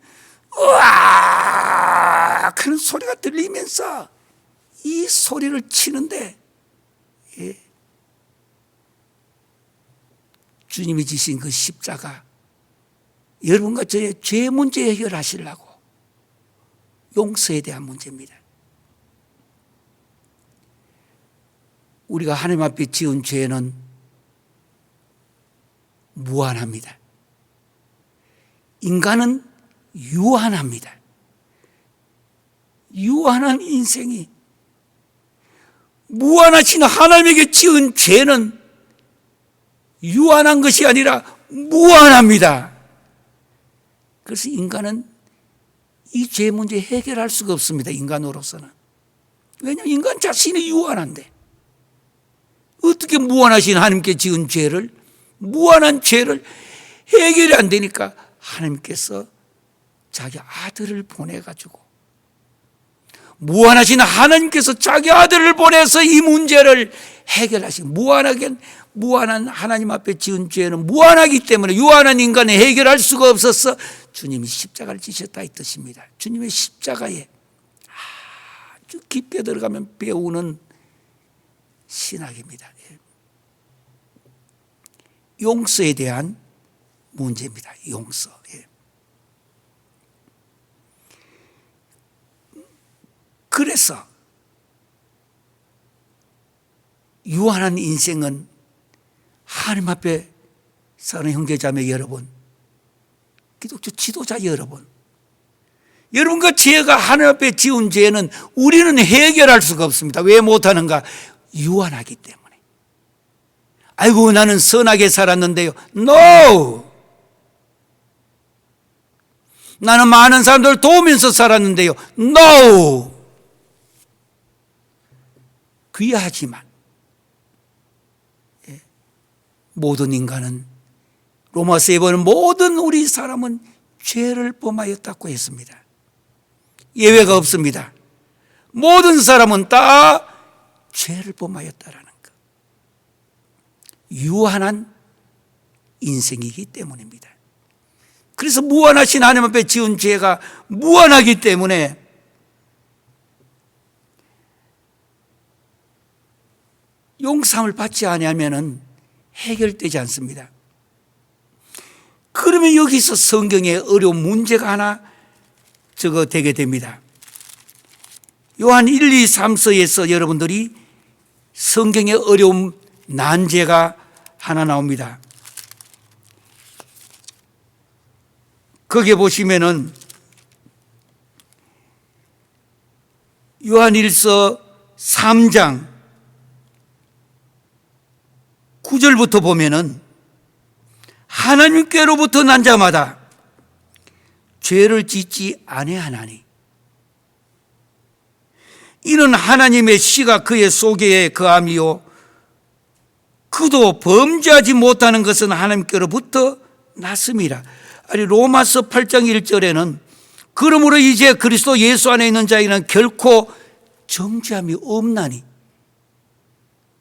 으악 하는 소리가 들리면서 이 소리를 치는데 주님이 지신 그 십자가, 여러분과 저의 죄 문제 해결하시려고 용서에 대한 문제입니다. 우리가 하나님 앞에 지은 죄는 무한합니다. 인간은 유한합니다. 유한한 인생이, 무한하신 하나님에게 지은 죄는 유한한 것이 아니라 무한합니다. 그래서 인간은 이 죄 문제 해결할 수가 없습니다. 인간으로서는. 왜냐하면 인간 자신이 유한한데 어떻게 무한하신 하나님께 지은 죄를, 무한한 죄를 해결이 안 되니까 하나님께서 자기 아들을 보내가지고, 무한하신 하나님께서 자기 아들을 보내서 이 문제를 해결하신, 무한한 하나님 앞에 지은 죄는 무한하기 때문에 유한한 인간이 해결할 수가 없어서 주님이 십자가를 지셨다 이 뜻입니다. 주님의 십자가에 아주 깊게 들어가면 배우는 신학입니다. 용서에 대한 문제입니다. 용서. 그래서 유한한 인생은 하나님 앞에 사는 형제자매 여러분, 기독교 지도자 여러분, 여러분과 제가 하나님 앞에 지은 죄는 우리는 해결할 수가 없습니다. 왜 못하는가? 유한하기 때문에. 아이고 나는 선하게 살았는데요. No! 나는 많은 사람들을 도우면서 살았는데요. No! 귀하지만 모든 인간은, 로마서에 보면 모든 우리 사람은 죄를 범하였다고 했습니다. 예외가 없습니다. 모든 사람은 다 죄를 범하였다라는 것. 유한한 인생이기 때문입니다. 그래서 무한하신 하나님 앞에 지은 죄가 무한하기 때문에 용서함을 받지 아니하면은 해결되지 않습니다. 그러면 여기서 성경에 어려운 문제가 하나 되게 됩니다. 요한 1, 2, 3서에서 여러분들이 성경의 어려운 난제가 하나 나옵니다. 거기에 보시면은 요한 1서 3장 9절부터 보면은 하나님께로부터 난 자마다 죄를 짓지 아니하나니 이는 하나님의 씨가 그의 속에 거함이요 그도 범죄하지 못하는 것은 하나님께로부터 났음이라. 아니 로마서 8장 1절에는 그러므로 이제 그리스도 예수 안에 있는 자에게는 결코 정죄함이 없나니,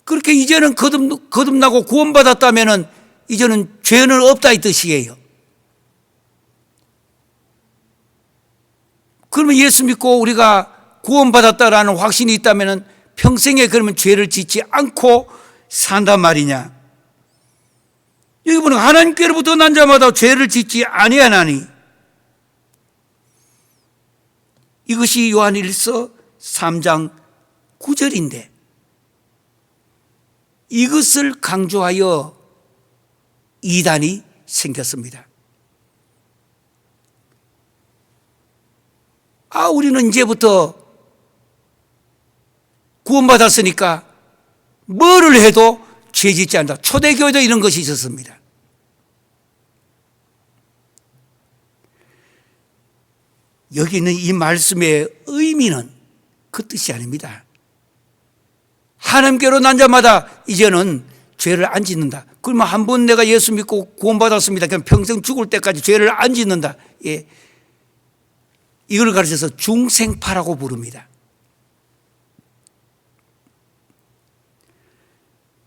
그렇게 이제는 거듭나고 구원받았다면 이제는 죄는 없다 이 뜻이에요. 그러면 예수 믿고 우리가 구원받았다라는 확신이 있다면 평생에 그러면 죄를 짓지 않고 산단 말이냐. 여기 보면 하나님께로부터 난 자마다 죄를 짓지 아니하나니, 이것이 요한 1서 3장 9절인데 이것을 강조하여 이단이 생겼습니다. 우리는 이제부터 구원받았으니까 뭐를 해도 죄 짓지 않는다. 초대교회도 이런 것이 있었습니다. 여기 있는 이 말씀의 의미는 그 뜻이 아닙니다. 하나님께로 난 자마다 이제는 죄를 안 짓는다. 그러면 한 번 내가 예수 믿고 구원받았습니다. 그럼 평생 죽을 때까지 죄를 안 짓는다. 예. 이걸 가르쳐서 중생파라고 부릅니다.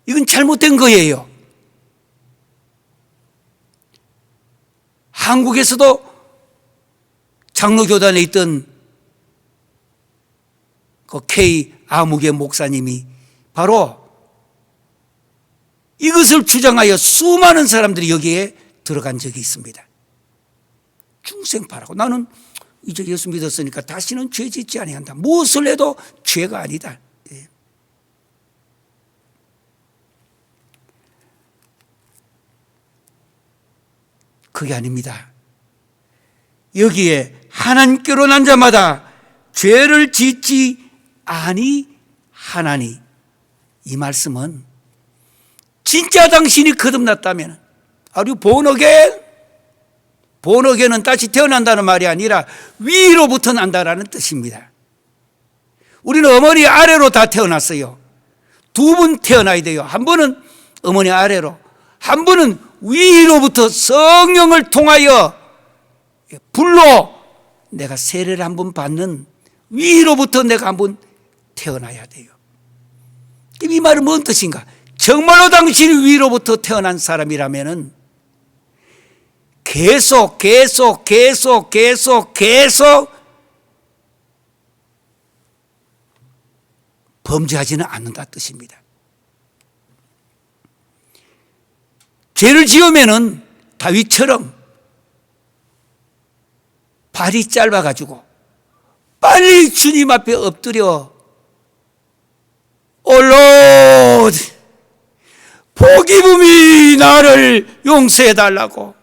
이건 잘못된 거예요. 한국에서도 장로교단에 있던 그 K 아무개 목사님이 바로 이것을 주장하여 수많은 사람들이 여기에 들어간 적이 있습니다. 중생파라고. 나는 이제 예수 믿었으니까 다시는 죄 짓지 아니한다. 무엇을 해도 죄가 아니다. 예. 그게 아닙니다. 여기에 하나님께로 난 자마다 죄를 짓지 아니하나니, 이 말씀은 진짜 당신이 거듭났다면, 아주 본어게는 다시 태어난다는 말이 아니라 위로부터 난다라는 뜻입니다. 우리는 어머니 아래로 다 태어났어요. 두 번 태어나야 돼요. 한 번은 어머니 아래로, 한 번은 위로부터 성령을 통하여 불로 내가 세례를 한 번 받는 위로부터 내가 한 번 태어나야 돼요. 이 말은 뭔 뜻인가? 정말로 당신이 위로부터 태어난 사람이라면 계속 범죄하지는 않는다 뜻입니다. 죄를 지으면은 다윗처럼 발이 짧아가지고 빨리 주님 앞에 엎드려 올로드 포기범이 나를 용서해달라고.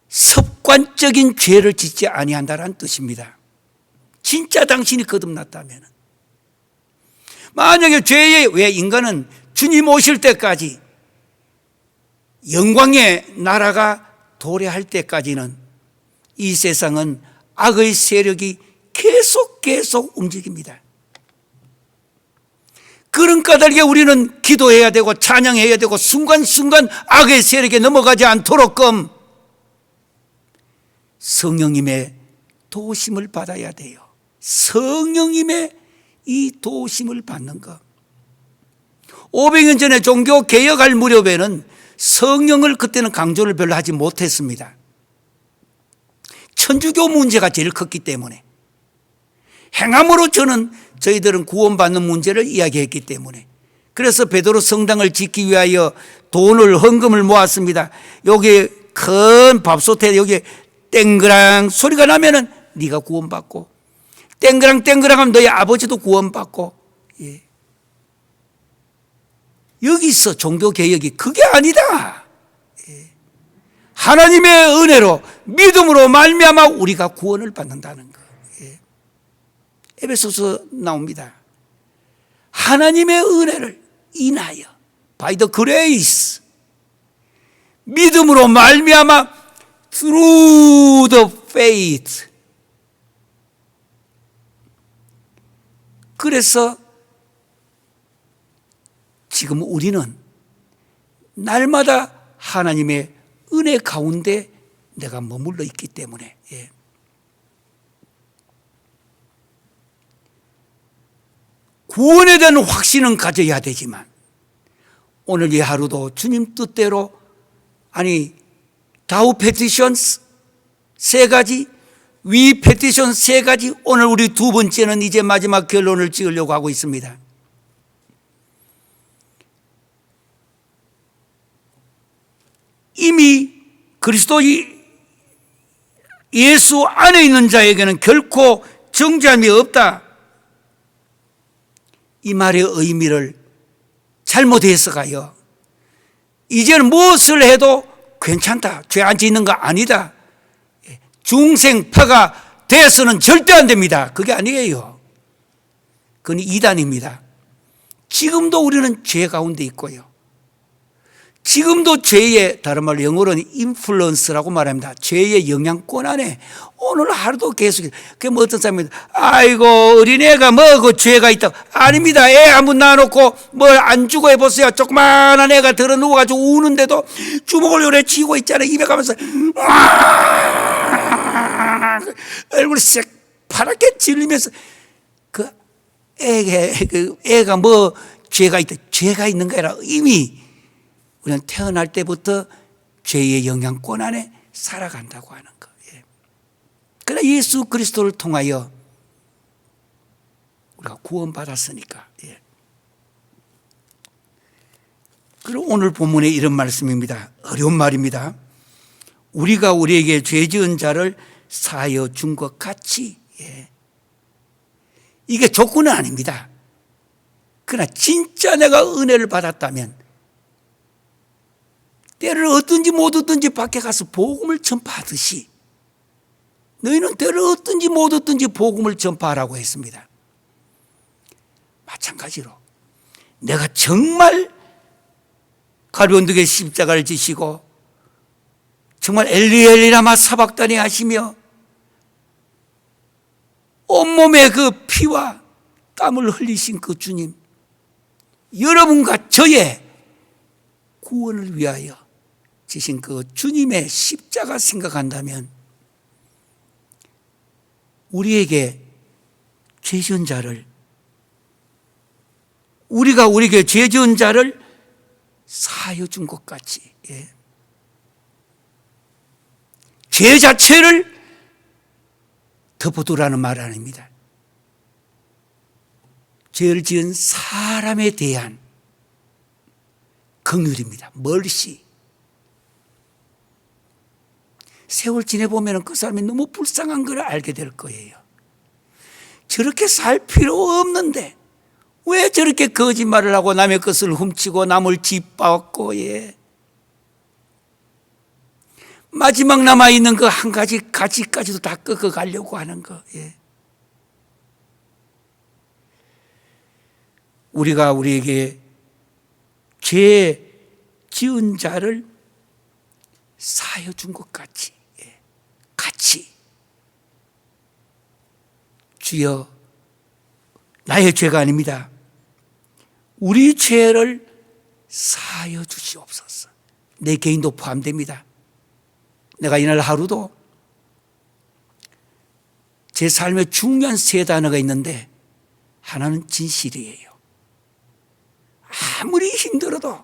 습관적인 죄를 짓지 아니한다는 뜻입니다. 진짜 당신이 거듭났다면, 만약에 죄에, 왜 인간은 주님 오실 때까지, 영광의 나라가 도래할 때까지는 이 세상은 악의 세력이 계속 움직입니다. 그런 까닭에 우리는 기도해야 되고 찬양해야 되고 순간순간 악의 세력에 넘어가지 않도록끔 성령님의 도우심을 받아야 돼요. 성령님의 이 도우심을 받는 것. 500년 전에 종교 개혁할 무렵에는 성령을 그때는 강조를 별로 하지 못했습니다. 천주교 문제가 제일 컸기 때문에, 행함으로 저희들은 구원받는 문제를 이야기했기 때문에, 그래서 베드로 성당을 짓기 위하여 돈을 헌금을 모았습니다. 여기 큰 밥솥에 여기 땡그랑 소리가 나면은 네가 구원받고, 땡그랑 하면 너희 아버지도 구원받고. 예. 여기서 종교개혁이 그게 아니다. 예. 하나님의 은혜로 믿음으로 말미암아 우리가 구원을 받는다는 거. 예. 에베소서 나옵니다. 하나님의 은혜를 인하여 by the grace, 믿음으로 말미암아 through the faith. 그래서 지금 우리는 날마다 하나님의 은혜 가운데 내가 머물러 있기 때문에, 예. 구원에 대한 확신은 가져야 되지만, 오늘 이 하루도 주님 뜻대로, 다우 페티션 3가지, 위 페티션 3가지, 오늘 우리 2번째는 이제 마지막 결론을 지으려고 하고 있습니다. 이미 그리스도 예수 안에 있는 자에게는 결코 정죄함이 없다. 이 말의 의미를 잘못 해석하여 이제는 무엇을 해도 괜찮다, 죄 안 짓는 거 아니다, 중생파가 돼서는 절대 안 됩니다. 그게 아니에요. 그건 이단입니다. 지금도 우리는 죄 가운데 있고요, 지금도 죄의, 다른 말로 영어로는 인플루언스라고 말합니다. 죄의 영향권 안에 오늘 하루도 계속. 그게 뭐 어떤 사람이 아이고 어린애가 뭐 그 죄가 있다. 아닙니다. 애 한번 놔놓고 뭘 안 주고 해보세요. 조그만한 애가 들어 누워가지고 우는데도 주먹을 요래 쥐고 있잖아요. 입에 가면서 얼굴이 새파랗게 질리면서, 그 애가 뭐 죄가 있다. 죄가 있는 게 아니라 이미 우리는 태어날 때부터 죄의 영향권 안에 살아간다고 하는 거예요. 그러나 예수 그리스도를 통하여 우리가 구원받았으니까. 예. 그리고 오늘 본문에 이런 말씀입니다. 어려운 말입니다. 우리가 우리에게 죄 지은 자를 사하여 준 것 같이. 예. 이게 조건은 아닙니다. 그러나 진짜 내가 은혜를 받았다면 때를 얻든지 못 얻든지 밖에 가서 복음을 전파하듯이 너희는 때를 얻든지 못 얻든지 복음을 전파하라고 했습니다. 마찬가지로 내가 정말 갈비온덕에 십자가를 지시고 정말 엘리 라마 사박다니 하시며 온몸에 그 피와 땀을 흘리신 그 주님, 여러분과 저의 구원을 위하여 지신 그 주님의 십자가 생각한다면 우리에게 죄 지은 자를, 우리가 우리에게 죄 지은 자를 사하여 준 것 같이, 예. 죄 자체를 덮어두라는 말 아닙니다. 죄를 지은 사람에 대한 긍휼입니다. 멀시. 세월 지내보면 그 사람이 너무 불쌍한 걸 알게 될 거예요. 저렇게 살 필요 없는데 왜 저렇게 거짓말을 하고 남의 것을 훔치고 남을 짓밟고, 예. 마지막 남아있는 그 한 가지 가지까지도 다 꺾어가려고 하는 거. 예. 우리가 우리에게 죄 지은 자를 사하여 준 것 같이, 예. 같이 주여 나의 죄가 아닙니다. 우리 죄를 사하여 주시옵소서. 내 개인도 포함됩니다. 내가 이날 하루도 제 삶에 중요한 세 단어가 있는데 하나는 진실이에요. 아무리 힘들어도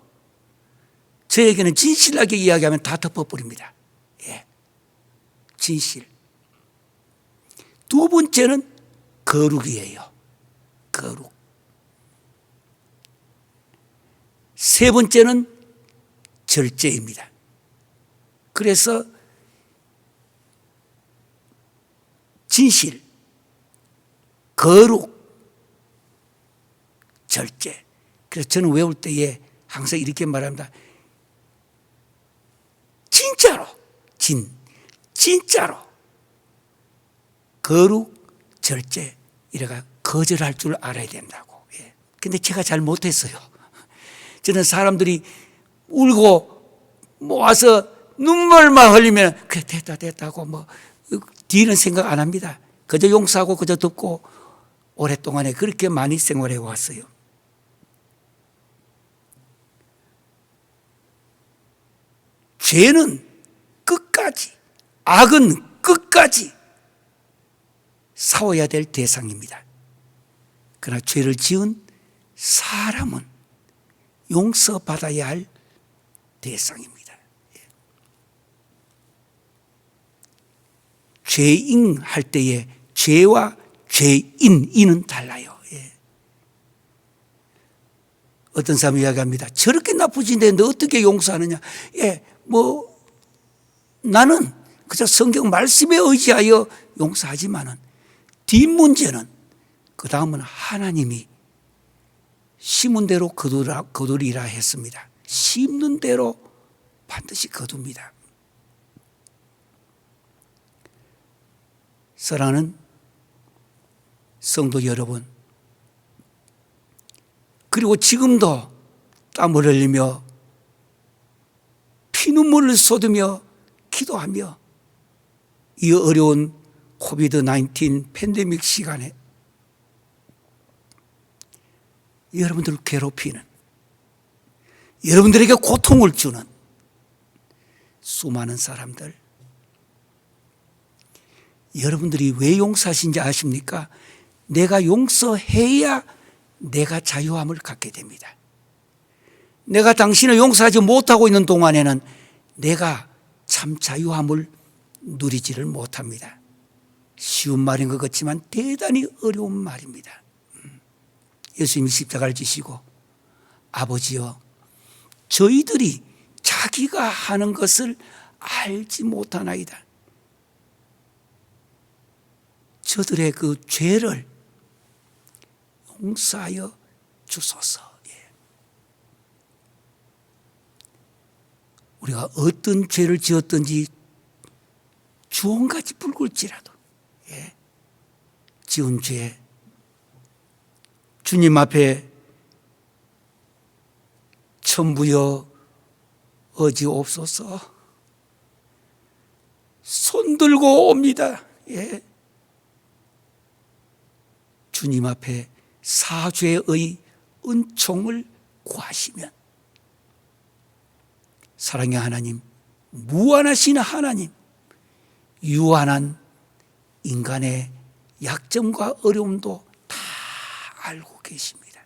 저에게는 진실하게 이야기하면 다 덮어버립니다. 예. 진실. 두 번째는 거룩이에요. 거룩. 세 번째는 절제입니다. 그래서 진실, 거룩, 절제. 그래서 저는 외울 때에 항상 이렇게 말합니다. 진짜로, 진짜로 거룩, 절제 이래가 거절할 줄 알아야 된다고. 예. 근데 제가 잘 못했어요. 저는 사람들이 울고 와서 눈물만 흘리면 그래 됐다고 뭐 뒤는 생각 안 합니다. 그저 용서하고 그저 듣고 오랫동안에 그렇게 많이 생활해 왔어요. 죄는 끝까지, 악은 끝까지 싸워야 될 대상입니다. 그러나 죄를 지은 사람은 용서받아야 할 대상입니다. 죄인 할 때에 죄와 죄인은 달라요. 예. 어떤 사람이 이야기합니다. 저렇게 나쁘신데 너 어떻게 용서하느냐. 예, 나는 그저 성경 말씀에 의지하여 용서하지만은 뒷문제는 그 다음은 하나님이 심은 대로 거두리라 했습니다. 심는 대로 반드시 거둡니다. 사랑하는 성도 여러분, 그리고 지금도 땀을 흘리며 피눈물을 쏟으며 기도하며 이 어려운 코비드-19 팬데믹 시간에 여러분들을 괴롭히는, 여러분들에게 고통을 주는 수많은 사람들, 여러분들이 왜 용서하신지 아십니까? 내가 용서해야 내가 자유함을 갖게 됩니다. 내가 당신을 용서하지 못하고 있는 동안에는 내가 참 자유함을 누리지를 못합니다. 쉬운 말인 것 같지만 대단히 어려운 말입니다. 예수님이 십자가를 지시고 아버지여 저희들이 자기가 하는 것을 알지 못하나이다. 저들의 그 죄를 용서하여 주소서. 우리가 어떤 죄를 지었든지 주홍같이 붉을지라도 지은 죄 주님 앞에 천부여 어지옵소서 손들고 옵니다. 주님 앞에 사죄의 은총을 구하시면 사랑의 하나님, 무한하신 하나님, 유한한 인간의 약점과 어려움도 다 알고 계십니다.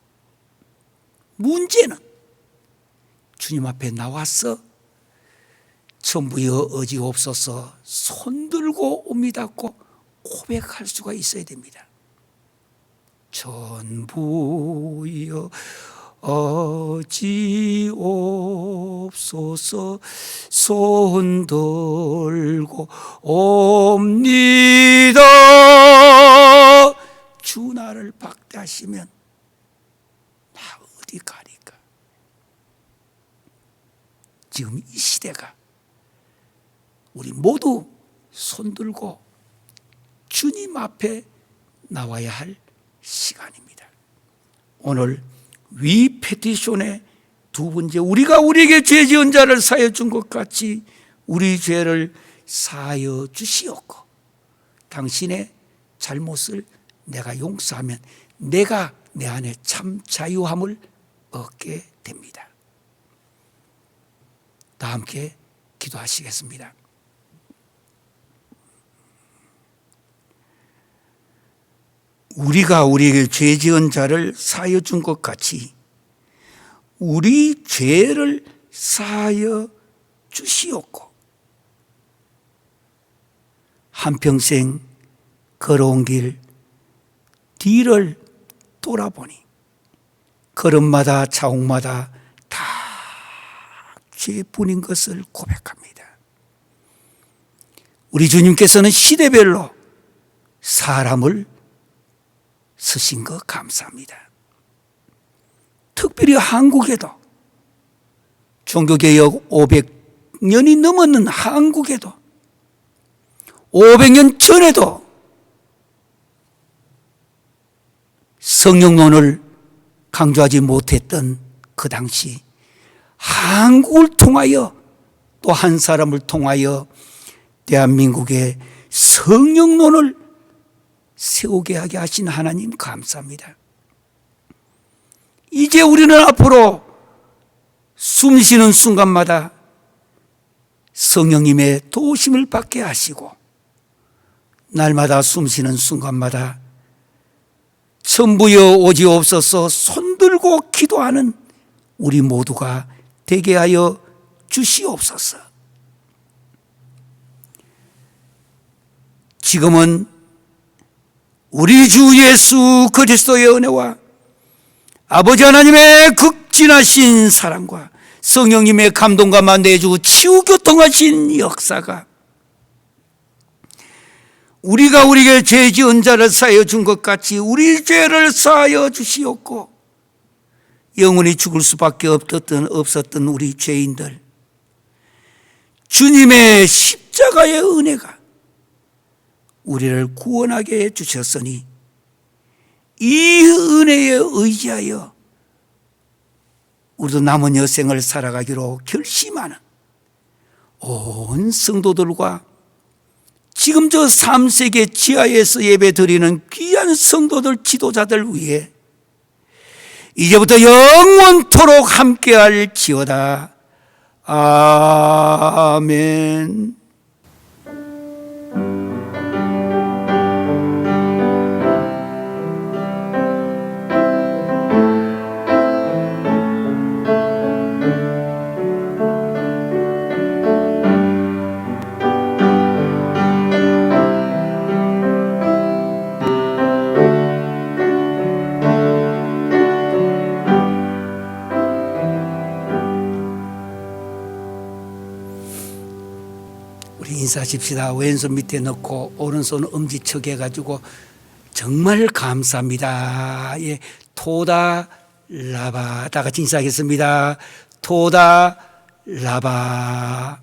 문제는 주님 앞에 나와서 천부여 어지옵소서 손들고 옵니다고 고백할 수가 있어야 됩니다. 천부여 어지옵소서 주옵소서. 손 들고 옵니다. 주 나를 박대하시면 나 어디 가리까? 지금 이 시대가 우리 모두 손 들고 주님 앞에 나와야 할 시간입니다. 오늘 위 페티션의 두 번째, 우리가 우리에게 죄 지은 자를 사하여 준 것 같이 우리 죄를 사하여 주시옵고 당신의 잘못을 내가 용서하면 내가 내 안에 참 자유함을 얻게 됩니다. 다 함께 기도하시겠습니다. 우리가 우리에게 죄 지은 자를 사하여 준 것 같이 우리 죄를 사하여 주시옵고 한평생 걸어온 길 뒤를 돌아보니 걸음마다 자옥마다 다 죄뿐인 것을 고백합니다. 우리 주님께서는 시대별로 사람을 쓰신 것 감사합니다. 특별히 한국에도 종교개혁 500년이 넘었는 한국에도 500년 전에도 성령론을 강조하지 못했던 그 당시 한국을 통하여 또 한 사람을 통하여 대한민국의 성령론을 세우게 하게 하신 하나님 감사합니다. 이제 우리는 앞으로 숨 쉬는 순간마다 성령님의 도우심을 받게 하시고 날마다 숨 쉬는 순간마다 천부여 오지옵소서 손들고 기도하는 우리 모두가 되게 하여 주시옵소서. 지금은 우리 주 예수 그리스도의 은혜와 아버지 하나님의 극진하신 사랑과 성령님의 감동과 내주고 치유교통하신 역사가 우리가 우리에게 죄 지은 자를 사하여 준 것 같이 우리 죄를 사하여 주시옵고 영원히 죽을 수밖에 없었던 우리 죄인들 주님의 십자가의 은혜가 우리를 구원하게 해주셨으니 이 은혜에 의지하여 우리도 남은 여생을 살아가기로 결심하는 온 성도들과 지금 저 3세계 지하에서 예배 드리는 귀한 성도들 지도자들 위해 이제부터 영원토록 함께할지어다. 아멘. 인사하십시다. 왼손 밑에 넣고 오른손 엄지척 해가지고 정말 감사합니다. 예, 토다 라바 다 같이 인사하겠습니다. 토다 라바